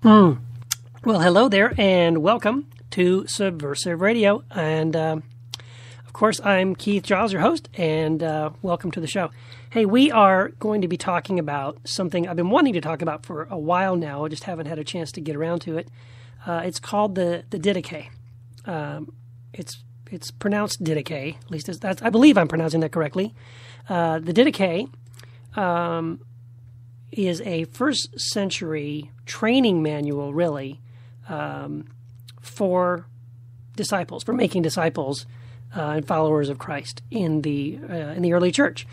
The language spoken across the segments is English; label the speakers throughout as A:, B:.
A: Well, hello there, and welcome to Subversive Radio. And, of course, I'm Keith Giles, your host, and welcome to the show. Hey, we are going to be talking about something I've been wanting to talk about for a while now. I just haven't had a chance to get around to it. It's called the Didache. It's pronounced Didache, at least I believe I'm pronouncing that correctly. The Didache is a first century training manual, really, for disciples, for making disciples and followers of Christ in the early church.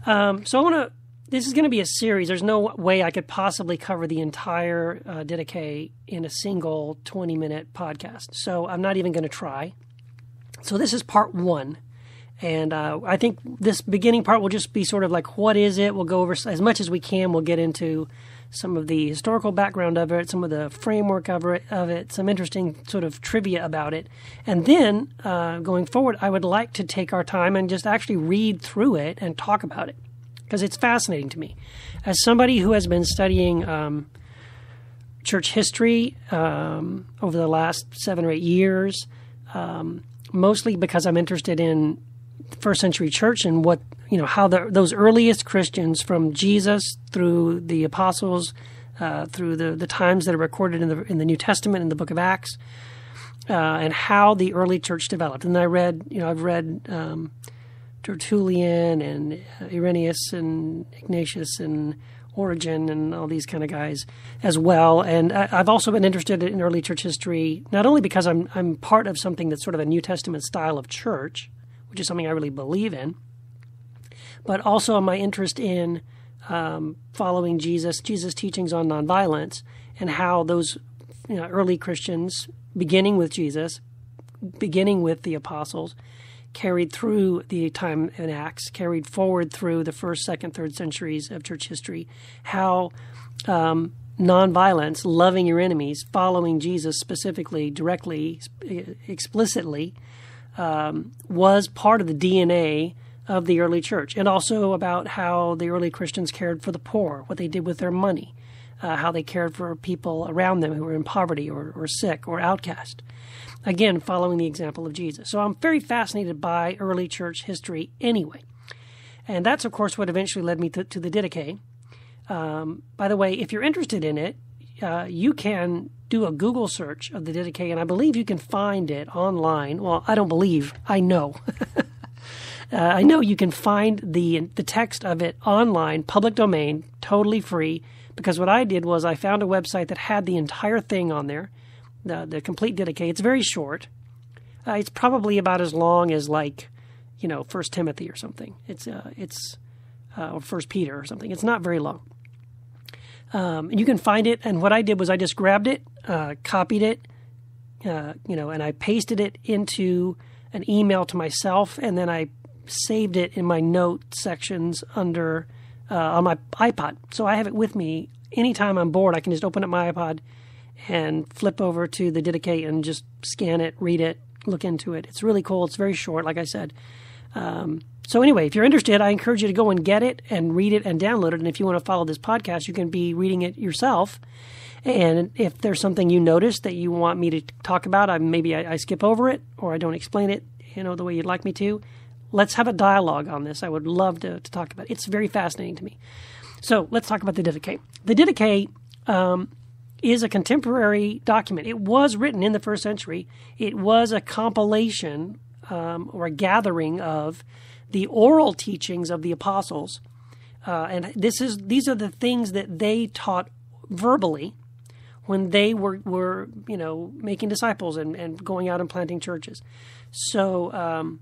A: This is going to be a series. There's no way I could possibly cover the entire Didache in a single 20-minute podcast. So I'm not even going to try. So this is part one. And I think this beginning part will just be sort of like, what is it? We'll go over as much as we can. We'll get into some of the historical background of it, some of the framework of it, some interesting sort of trivia about it. And then going forward, I would like to take our time and just actually read through it and talk about it, because it's fascinating to me. As somebody who has been studying church history over the last 7 or 8 years, mostly because I'm interested in first century church and what, how those earliest Christians, from Jesus through the apostles, through the times that are recorded in the New Testament, in the book of Acts, and how the early church developed. And I've read Tertullian and Irenaeus and Ignatius and Origen and all these kind of guys as well. And I've also been interested in early church history, not only because I'm part of something that's sort of a New Testament style of church, which is something I really believe in, but also my interest in following Jesus' teachings on nonviolence, and how those early Christians, beginning with Jesus, beginning with the apostles, carried through the time in Acts, carried forward through the first, second, third centuries of church history, how nonviolence, loving your enemies, following Jesus specifically, directly, explicitly, was part of the DNA of the early church, and also about how the early Christians cared for the poor, what they did with their money, how they cared for people around them who were in poverty or sick or outcast. Again, following the example of Jesus. So I'm very fascinated by early church history anyway. And that's, of course, what eventually led me to the Didache. By the way, if you're interested in it, you can do a Google search of the Didache, and I believe you can find it online. Well, I don't believe. I know. I know you can find the text of it online, public domain, totally free, because what I did was I found a website that had the entire thing on there, the complete Didache. It's very short. It's probably about as long as, like, 1 Timothy or something. Or 1 Peter or something. It's not very long. You can find it, and what I did was I just grabbed it, copied it, and I pasted it into an email to myself, and then I saved it in my note sections on my iPod. So I have it with me anytime I'm bored. I can just open up my iPod and flip over to the Didache and just scan it, read it, look into it. It's really cool. It's very short, like I said. So anyway, if you're interested, I encourage you to go and get it and read it and download it. And if you want to follow this podcast, you can be reading it yourself. And if there's something you notice that you want me to talk about, maybe I skip over it or I don't explain it, the way you'd like me to. Let's have a dialogue on this. I would love to talk about it. It's very fascinating to me. So let's talk about the Didache. The Didache is a contemporary document. It was written in the first century. It was a compilation or a gathering of the oral teachings of the apostles, and these are the things that they taught verbally when they were making disciples and going out and planting churches. So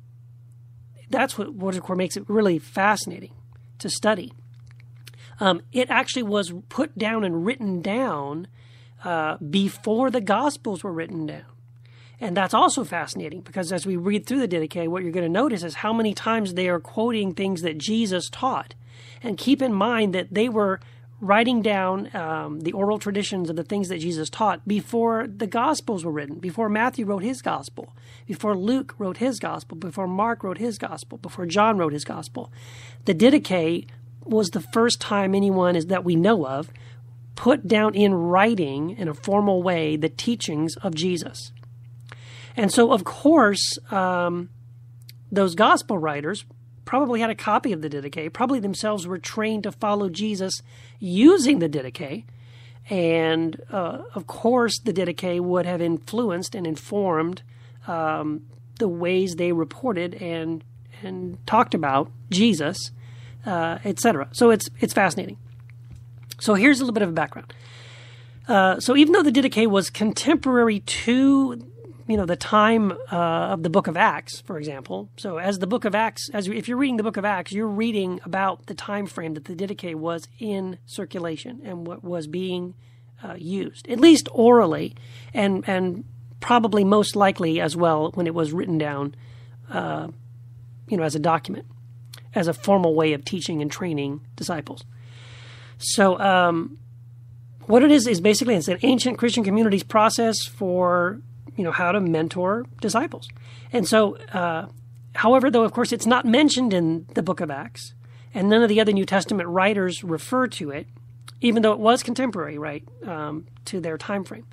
A: that's what makes it really fascinating to study. It actually was put down and written down before the Gospels were written down. And that's also fascinating, because as we read through the Didache, what you're going to notice is how many times they are quoting things that Jesus taught. And keep in mind that they were writing down the oral traditions of the things that Jesus taught before the Gospels were written, before Matthew wrote his Gospel, before Luke wrote his Gospel, before Mark wrote his Gospel, before John wrote his Gospel. The Didache was the first time anyone that we know of put down in writing in a formal way the teachings of Jesus. And so, of course, those gospel writers probably had a copy of the Didache, probably themselves were trained to follow Jesus using the Didache. And, of course, the Didache would have influenced and informed the ways they reported and talked about Jesus, etc. So it's fascinating. So here's a little bit of a background. So even though the Didache was contemporary to the time of the book of Acts, for example. So as the book of Acts, if you're reading the book of Acts, you're reading about the time frame that the Didache was in circulation and what was being used, at least orally, and probably most likely as well when it was written down, as a document, as a formal way of teaching and training disciples. So what it is basically it's an ancient Christian community's process for how to mentor disciples. And so, however, though, of course, it's not mentioned in the book of Acts, and none of the other New Testament writers refer to it, even though it was contemporary, right, to their time frame.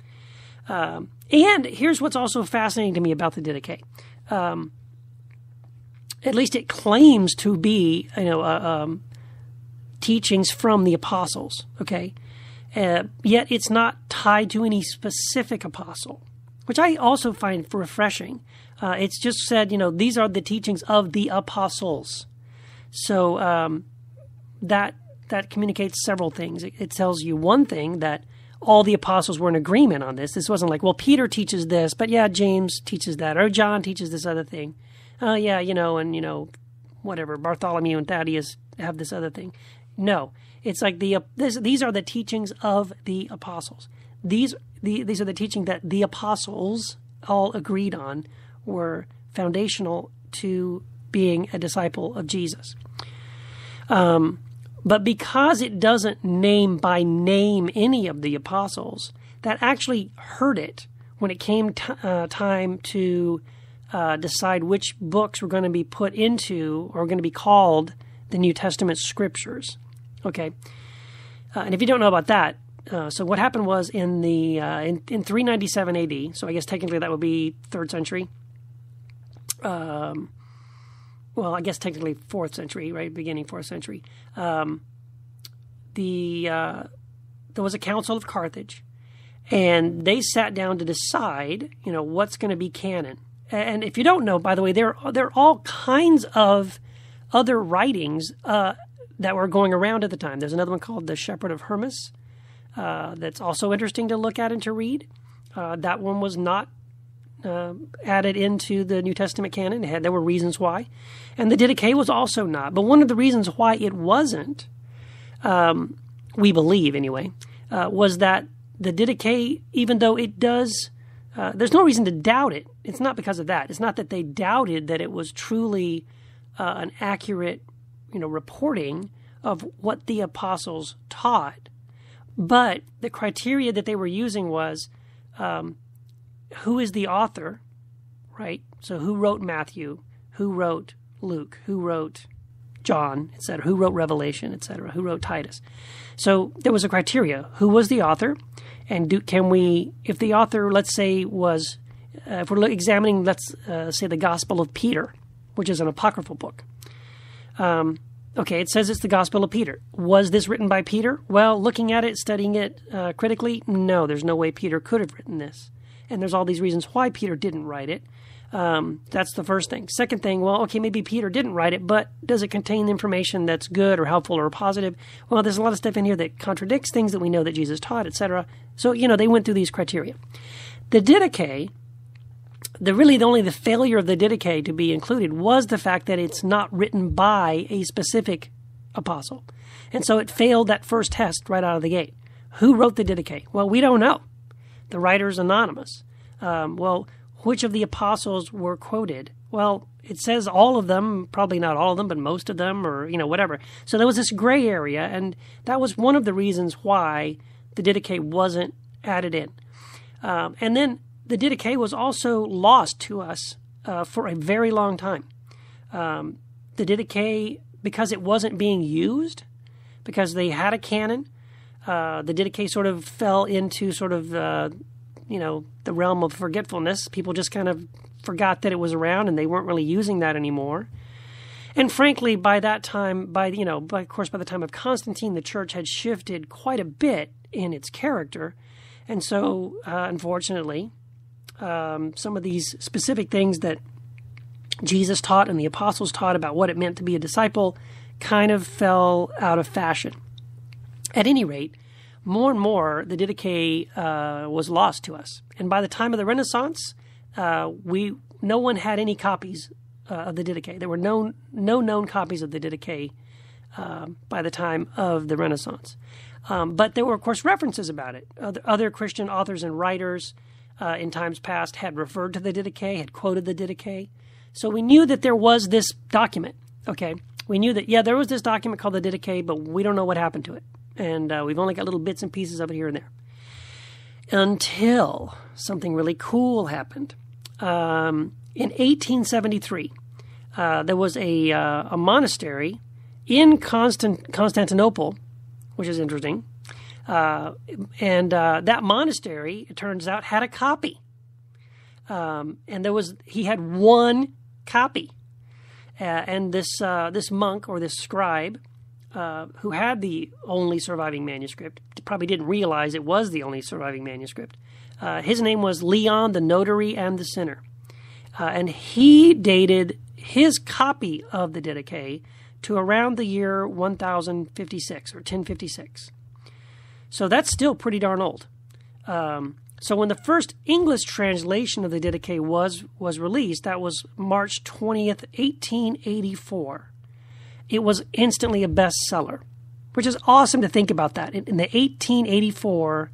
A: And here's what's also fascinating to me about the Didache. At least it claims to be, teachings from the apostles, okay? Yet it's not tied to any specific apostle, which I also find refreshing. It's just said, these are the teachings of the apostles. So that communicates several things. It tells you one thing, that all the apostles were in agreement on this. This wasn't like, well, Peter teaches this, but yeah, James teaches that, or John teaches this other thing. Whatever, Bartholomew and Thaddeus have this other thing. No, it's like these are the teachings of the apostles. These are the teaching that the apostles all agreed on were foundational to being a disciple of Jesus. But because it doesn't name by name any of the apostles, that actually hurt it when it came time to decide which books were going to be put into or going to be called the New Testament scriptures. Okay, and if you don't know about that, so what happened was in 397 AD, so I guess technically that would be 3rd century. I guess technically 4th century, right? Beginning 4th century. There was a council of Carthage, and they sat down to decide, what's going to be canon. And if you don't know, by the way, there are all kinds of other writings that were going around at the time. There's another one called The Shepherd of Hermas. That's also interesting to look at and to read. That one was not added into the New Testament canon. There were reasons why. And the Didache was also not. But one of the reasons why it wasn't, we believe anyway, was that the Didache, even though it does, there's no reason to doubt it. It's not because of that. It's not that they doubted that it was truly an accurate, reporting of what the apostles taught. But the criteria that they were using was who is the author, right? So who wrote Matthew, who wrote Luke, who wrote John, etc., who wrote Revelation, etc., who wrote Titus. So there was a criteria. Who was the author? And if the author, let's say, was, if we're examining, let's say, the Gospel of Peter, which is an apocryphal book. Okay, it says it's the Gospel of Peter. Was this written by Peter? Well, looking at it, studying it critically, no, there's no way Peter could have written this. And there's all these reasons why Peter didn't write it. That's the first thing. Second thing, well, okay, maybe Peter didn't write it, but does it contain information that's good or helpful or positive? Well, there's a lot of stuff in here that contradicts things that we know that Jesus taught, etc. So, they went through these criteria. The Didache, only the failure of the Didache to be included was the fact that it's not written by a specific apostle. And so it failed that first test right out of the gate. Who wrote the Didache? Well, we don't know. The writer's anonymous. Which of the apostles were quoted? Well, it says all of them, probably not all of them, but most of them, or, whatever. So there was this gray area, and that was one of the reasons why the Didache wasn't added in. And then the Didache was also lost to us for a very long time. The Didache, because it wasn't being used, because they had a canon, The Didache sort of fell into sort of, the realm of forgetfulness. People just kind of forgot that it was around, and they weren't really using that anymore. And frankly, by that time, by the time of Constantine, the church had shifted quite a bit in its character. And so, unfortunately, some of these specific things that Jesus taught and the apostles taught about what it meant to be a disciple kind of fell out of fashion. At any rate, more and more, the Didache was lost to us. And by the time of the Renaissance, no one had any copies of the Didache. There were no known copies of the Didache by the time of the Renaissance. But there were, of course, references about it. Other Christian authors and writers in times past had referred to the Didache, had quoted the Didache. So we knew that there was this document, okay? We knew that, there was this document called the Didache, but we don't know what happened to it. And we've only got little bits and pieces of it here and there. Until something really cool happened. In 1873, there was a monastery in Constantinople, which is interesting. And that monastery, it turns out, had a copy. And he had one copy. And this monk or this scribe, who had the only surviving manuscript, probably didn't realize it was the only surviving manuscript. His name was Leon the Notary and the Sinner. And he dated his copy of the Didache to around the year 1056 or 1056. So that's still pretty darn old. So when the first English translation of the Didache was released, that was March 20th, 1884. It was instantly a bestseller, which is awesome to think about that. In the 1884,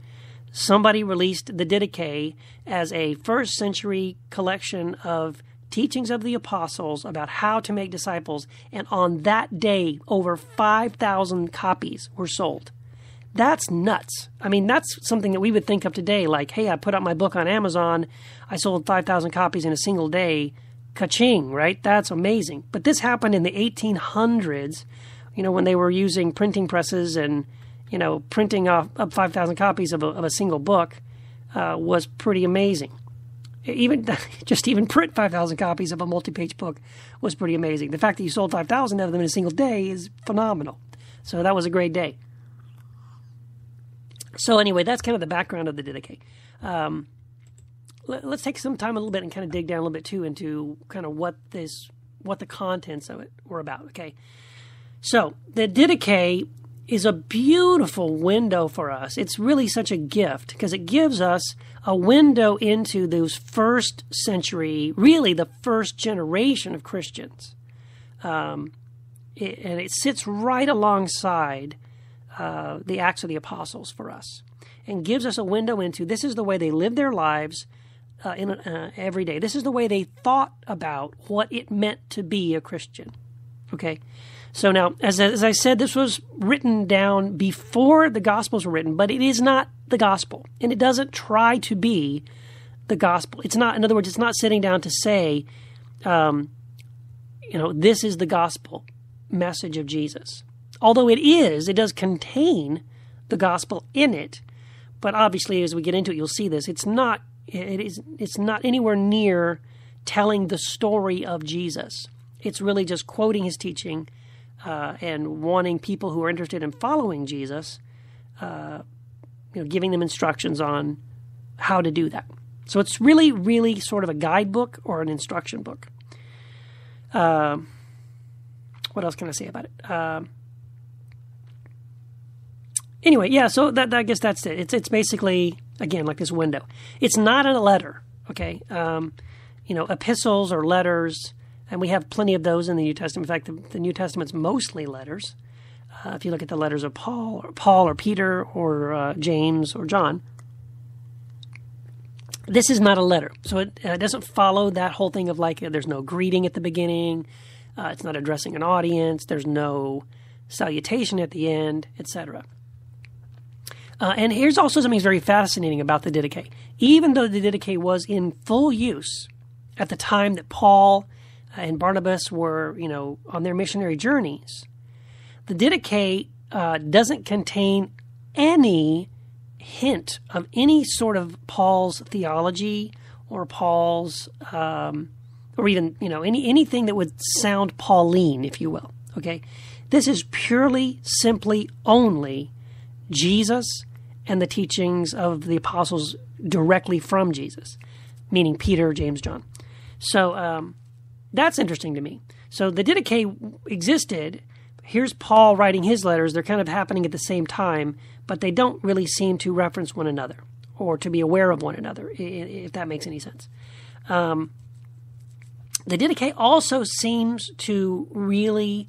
A: somebody released the Didache as a first century collection of teachings of the apostles about how to make disciples, and on that day, over 5,000 copies were sold. That's nuts. I mean, that's something that we would think of today, like, hey, I put up my book on Amazon, I sold 5,000 copies in a single day, ka-ching, right? That's amazing. But this happened in the 1800s, when they were using printing presses and, printing up 5,000 copies of a single book was pretty amazing. Even print 5,000 copies of a multi-page book was pretty amazing. The fact that you sold 5,000 of them in a single day is phenomenal. So that was a great day. So anyway, that's kind of the background of the Didache. Let's take some time a little bit and kind of dig down a little bit too into kind of what the contents of it were about. Okay, so the Didache is a beautiful window for us. It's really such a gift because it gives us a window into those first century, really the first generation of Christians. And it sits right alongside the Acts of the Apostles for us and gives us a window into this is the way they lived their lives every day. This is the way they thought about what it meant to be a Christian. Okay? So now, as I said, this was written down before the Gospels were written, but it is not the Gospel, and it doesn't try to be the Gospel. It's not, in other words, it's not sitting down to say, this is the Gospel message of Jesus. Although it does contain the Gospel in it, but obviously, as we get into it, you'll see this. It's not anywhere near telling the story of Jesus. It's really just quoting his teaching and wanting people who are interested in following Jesus, giving them instructions on how to do that. So it's really, really sort of a guidebook or an instruction book. What else can I say about it? Anyway, yeah, so I guess that's it. It's basically, again, like this window. It's not a letter, okay? Epistles or letters, and we have plenty of those in the New Testament. In fact, the New Testament's mostly letters. If you look at the letters of Paul or Peter or James or John, this is not a letter. So it doesn't follow that whole thing of like there's no greeting at the beginning. It's not addressing an audience. There's no salutation at the end, etc. And here's also something very fascinating about the Didache. Even though the Didache was in full use at the time that Paul and Barnabas were, on their missionary journeys, the Didache doesn't contain any hint of any sort of Paul's theology or Paul's, or even, anything that would sound Pauline, if you will. Okay? This is purely, simply, only Jesus and the teachings of the apostles directly from Jesus, meaning Peter, James, John. So that's interesting to me. So the Didache existed. Here's Paul writing his letters. They're kind of happening at the same time, but they don't really seem to reference one another or to be aware of one another, if that makes any sense. The Didache also seems to really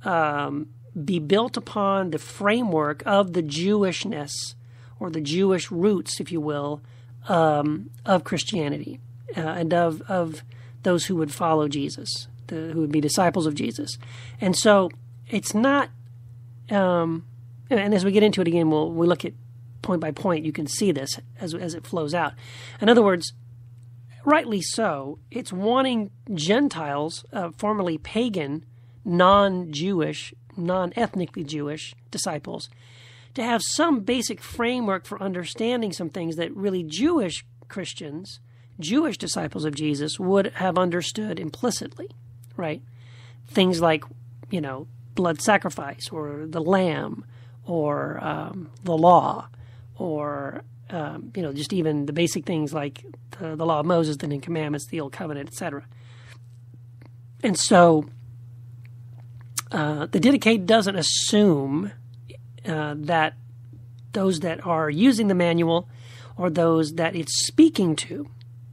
A: be built upon the framework of the Jewishness or the Jewish roots, if you will, of Christianity and of those who would follow Jesus, who would be disciples of Jesus. And so it's not, and as we get into it again, we'll look at point by point. You can see this as it flows out. In other words, rightly so, it's wanting Gentiles, formerly pagan, non-Jewish, non-ethnically Jewish disciples, to have some basic framework for understanding some things that really Jewish Christians, Jewish disciples of Jesus would have understood implicitly, right? Things like, blood sacrifice or the lamb or the law or, just even the basic things like the law of Moses, the Ten Commandments, the Old Covenant, etc. And so the Didache doesn't assume that those that are using the manual or those that it's speaking to,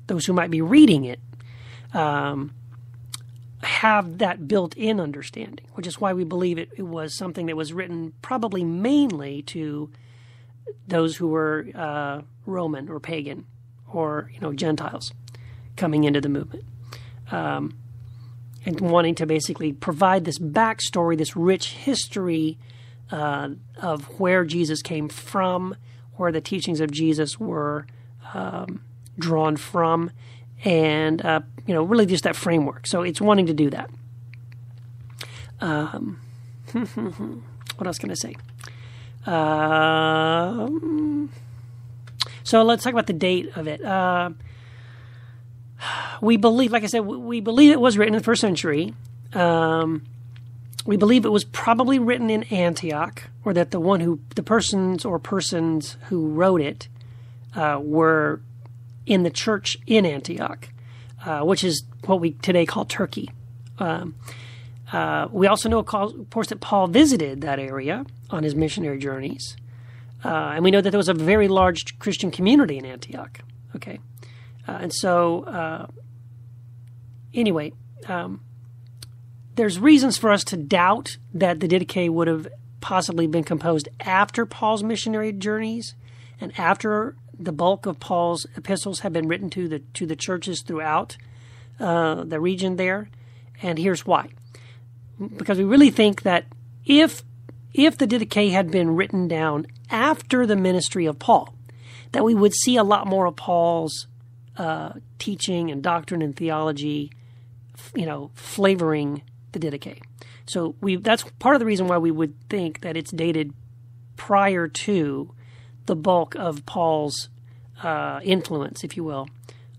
A: those who might be reading it, have that built-in understanding, which is why we believe it was something that was written probably mainly to those who were Roman or pagan or, Gentiles coming into the movement. And wanting to basically provide this backstory, this rich history of where Jesus came from, where the teachings of Jesus were drawn from, and really just that framework. So it's wanting to do that. What else can I say? So let's talk about the date of it. We believe, like I said, we believe it was written in the first century. We believe it was probably written in Antioch, or that the persons who wrote it were in the church in Antioch, which is what we today call Turkey. We also know, of course, that Paul visited that area on his missionary journeys. And we know that there was a very large Christian community in Antioch. Okay. And so, anyway, there's reasons for us to doubt that the Didache would have possibly been composed after Paul's missionary journeys and after the bulk of Paul's epistles have been written to the churches throughout the region there. And here's why. Because we really think that if the Didache had been written down after the ministry of Paul, that we would see a lot more of Paul's teaching and doctrine and theology, flavoring the Didache. So that's part of the reason why we would think that it's dated prior to the bulk of Paul's influence, if you will,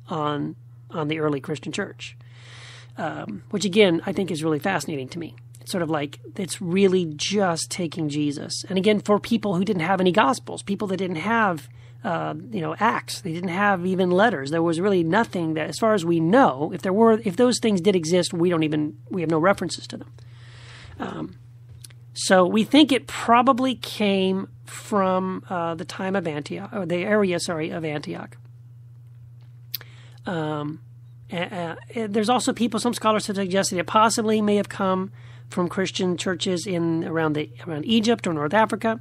A: on the early Christian church, which again I think is really fascinating to me. It's sort of like it's really just taking Jesus, and again for people who didn't have any Gospels, people that didn't have Acts, they didn't have even letters. There was really nothing that, as far as we know, if those things did exist, we have no references to them. So we think it probably came from the time of Antioch, or the area, of Antioch. There's also some scholars have suggested it possibly may have come from Christian churches around Egypt or North Africa,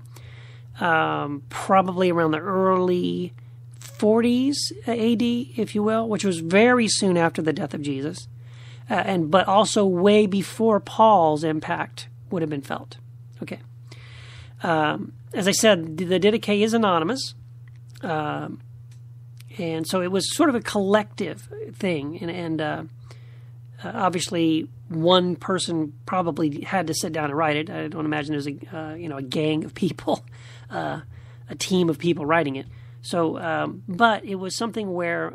A: probably around the early 40s AD, if you will, which was very soon after the death of Jesus, but also way before Paul's impact would have been felt. Okay. As I said, the Didache is anonymous, and so it was sort of a collective thing, and obviously one person probably had to sit down and write it. I don't imagine there's a gang of people a team of people writing it. So, but it was something where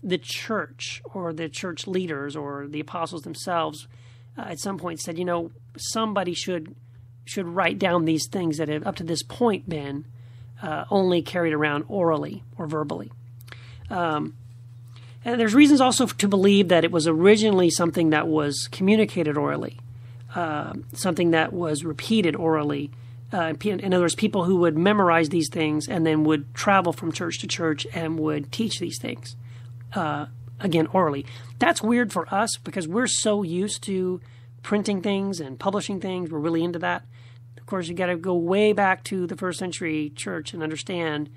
A: the church or the church leaders or the apostles themselves at some point said, somebody should write down these things that have up to this point been only carried around orally or verbally. And there's reasons also to believe that it was originally something that was communicated orally, something that was repeated orally. In other words, people who would memorize these things and then would travel from church to church and would teach these things, again, orally. That's weird for us because we're so used to printing things and publishing things. We're really into that. Of course, you got to go way back to the first century church and understand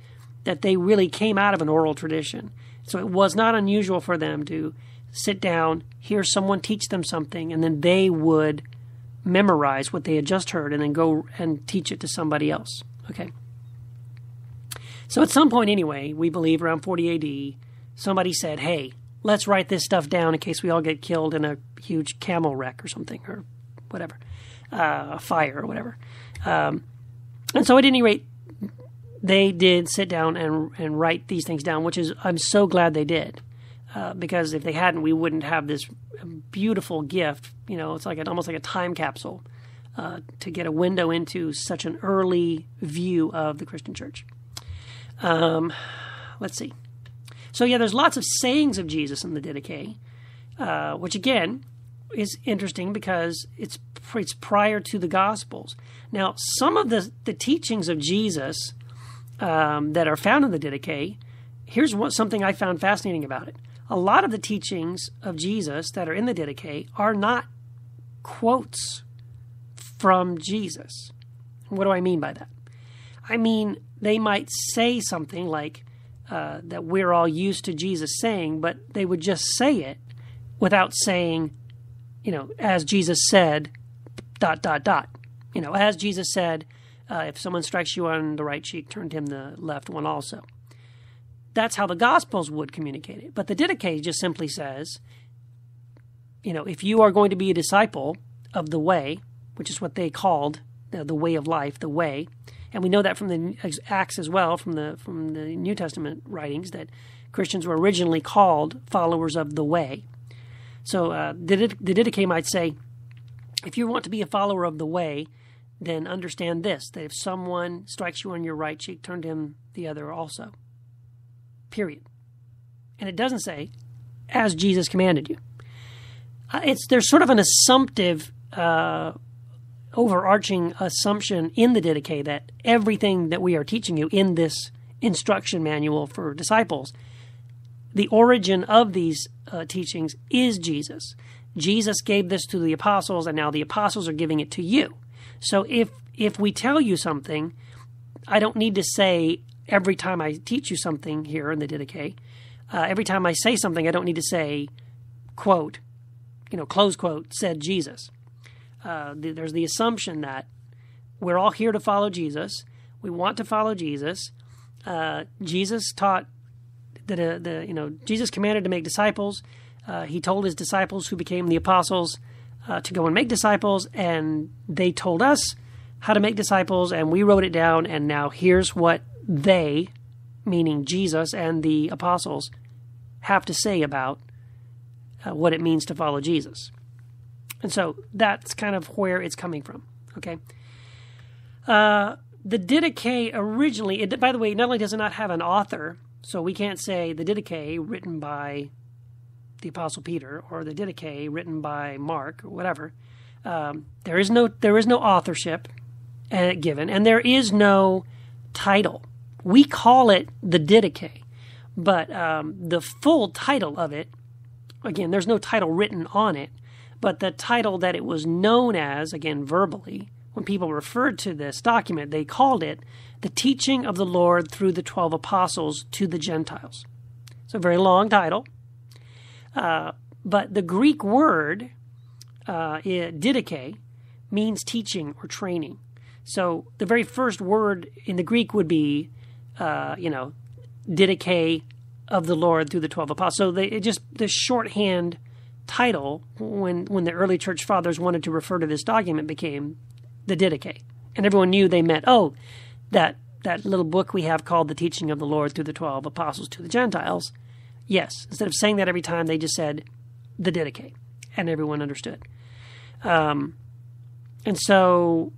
A: that they really came out of an oral tradition. So it was not unusual for them to sit down, hear someone teach them something, and then they would memorize what they had just heard and then go and teach it to somebody else. Okay. So at some point anyway, we believe around 40 AD, somebody said, hey, let's write this stuff down in case we all get killed in a huge camel wreck or something or whatever, a fire or whatever. And so at any rate, they did sit down and write these things down, which is, I'm so glad they did, because if they hadn't, we wouldn't have this beautiful gift. It's like almost like a time capsule to get a window into such an early view of the Christian church. Let's see. So there's lots of sayings of Jesus in the Didache, which again is interesting because it's prior to the Gospels. Now, some of the teachings of Jesus that are found in the Didache, here's something I found fascinating about it. A lot of the teachings of Jesus that are in the Didache are not quotes from Jesus. What do I mean by that? I mean, they might say something like that we're all used to Jesus saying, but they would just say it without saying, as Jesus said, ... As Jesus said, if someone strikes you on the right cheek, turn to him the left one also. That's how the Gospels would communicate it. But the Didache just simply says, if you are going to be a disciple of the way, which is what they called the way of life, the way, and we know that from the Acts as well, from the New Testament writings, that Christians were originally called followers of the way. So the Didache might say, if you want to be a follower of the way, then understand this, that if someone strikes you on your right cheek, turn to him the other also. Period. And it doesn't say, as Jesus commanded you. There's sort of an assumptive, overarching assumption in the Didache that everything that we are teaching you in this instruction manual for disciples, the origin of these teachings is Jesus. Jesus gave this to the apostles, and now the apostles are giving it to you. So if we tell you something, I don't need to say every time I teach you something here in the Didache, every time I say something, I don't need to say, quote, close quote, said Jesus. There's the assumption that we're all here to follow Jesus. We want to follow Jesus. Jesus taught that Jesus commanded to make disciples. He told his disciples, who became the apostles, to go and make disciples, and they told us how to make disciples, and we wrote it down, and now here's what they, meaning Jesus and the apostles, have to say about what it means to follow Jesus. And so that's kind of where it's coming from, okay? The Didache originally, by the way, not only does it not have an author, so we can't say the Didache written by the Apostle Peter or the Didache written by Mark or whatever. There is no authorship given, and there is no title. We call it the Didache, but the full title of it, again, there's no title written on it, but the title that it was known as, again, verbally, when people referred to this document, they called it The Teaching of the Lord Through the 12 Apostles to the Gentiles. It's a very long title. But the Greek word, Didache, means teaching or training. So the very first word in the Greek would be, Didache of the Lord through the 12 apostles. So the shorthand title, when the early church fathers wanted to refer to this document, became the Didache. And everyone knew they meant, that that little book we have called The Teaching of the Lord through the 12 Apostles to the Gentiles, yes, instead of saying that every time, they just said the Didache, and everyone understood. And so,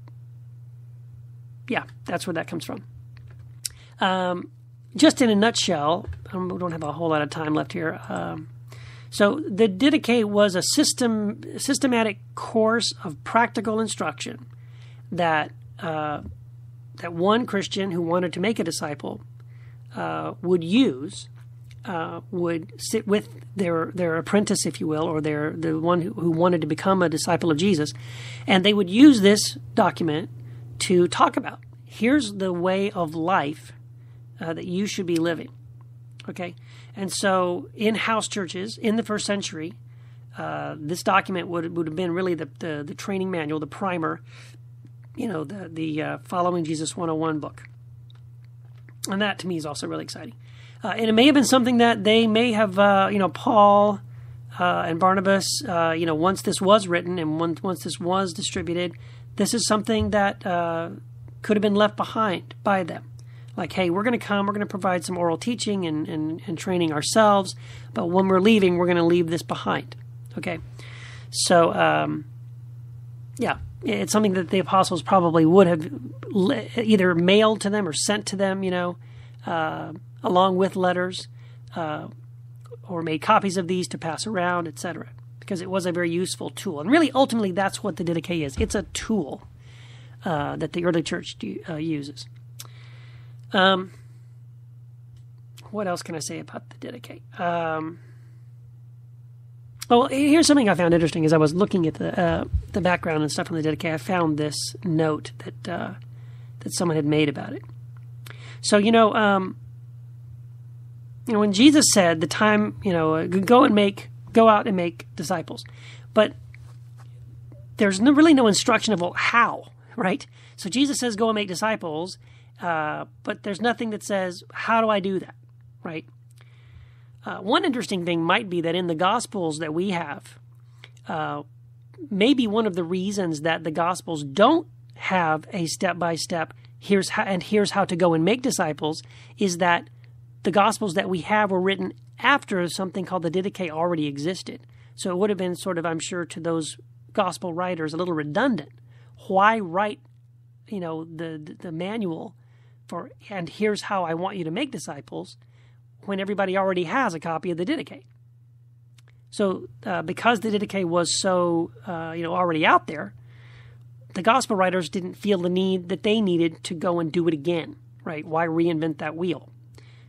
A: yeah, that's where that comes from. Just in a nutshell, we don't have a whole lot of time left here. So the Didache was a systematic course of practical instruction that that one Christian who wanted to make a disciple would use, would sit with their apprentice, if you will, or the one who wanted to become a disciple of Jesus, and they would use this document to talk about, here's the way of life that you should be living. Okay? And so in house churches in the first century, this document would have been really the training manual, the primer, the Following Jesus 101 book. And that to me is also really exciting. And it may have been something that they may have, Paul and Barnabas, once this was written and once this was distributed, this is something that could have been left behind by them. Like, hey, we're going to provide some oral teaching and training ourselves, but when we're leaving, we're going to leave this behind. Okay? So, it's something that the apostles probably would have either mailed to them or sent to them, along with letters, or made copies of these to pass around, etc., because it was a very useful tool. And really, ultimately, that's what the Didache is. It's a tool that the early church uses. What else can I say about the Didache? Well, here's something I found interesting as I was looking at the background and stuff from the Didache. I found this note that someone had made about it. So, when Jesus said the time, go out and make disciples, but there's really no instruction of how, right? So Jesus says, go and make disciples, but there's nothing that says, how do I do that, right? One interesting thing might be that in the Gospels that we have, maybe one of the reasons that the Gospels don't have a step-by-step, here's how to go and make disciples, is that the Gospels that we have were written after something called the Didache already existed. So it would have been sort of, I'm sure, to those Gospel writers a little redundant. Why write, the manual for, and here's how I want you to make disciples, when everybody already has a copy of the Didache. So because the Didache was so, already out there, the gospel writers didn't feel the need that they needed to go and do it again, right? Why reinvent that wheel?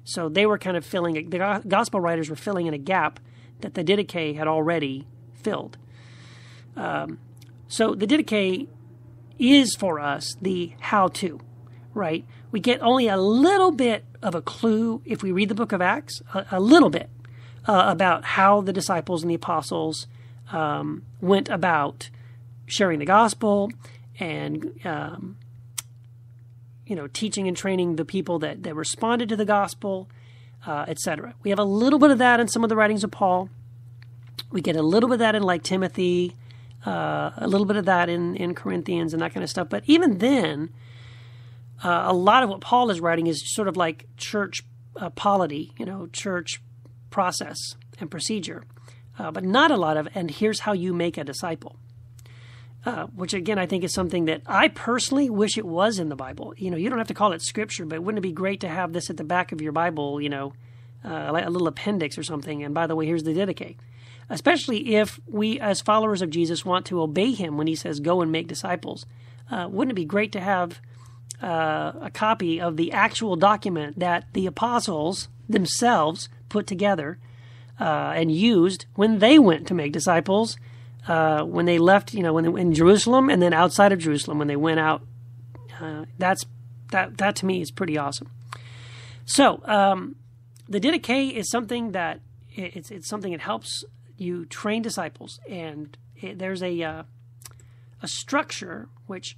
A: So they were kind of the gospel writers were filling in a gap that the Didache had already filled. So the Didache is for us the how-to, right? We get only a little bit of a clue if we read the book of Acts, a little bit about how the disciples and the apostles went about sharing the gospel and teaching and training the people that responded to the gospel, etc. We have a little bit of that in some of the writings of Paul. We get a little bit of that in like Timothy, a little bit of that in Corinthians and that kind of stuff. But even then, a lot of what Paul is writing is sort of like church polity, church process and procedure, but not a lot of, and here's how you make a disciple, which again, I think is something that I personally wish it was in the Bible. You don't have to call it scripture, but wouldn't it be great to have this at the back of your Bible, like a little appendix or something, and by the way, here's the Didache. Especially if we as followers of Jesus want to obey him when he says, go and make disciples. Wouldn't it be great to have a copy of the actual document that the apostles themselves put together and used when they went to make disciples, when they left, in Jerusalem and then outside of Jerusalem when they went out. That to me is pretty awesome. So the Didache is something that it's something that helps you train disciples, and there's a structure which.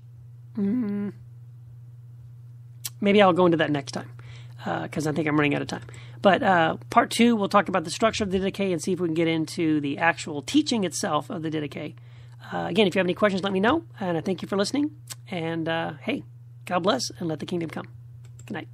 A: Maybe I'll go into that next time because I think I'm running out of time. But part 2, we'll talk about the structure of the Didache and see if we can get into the actual teaching itself of the Didache. Again, if you have any questions, let me know. And I thank you for listening. And hey, God bless and let the kingdom come. Good night.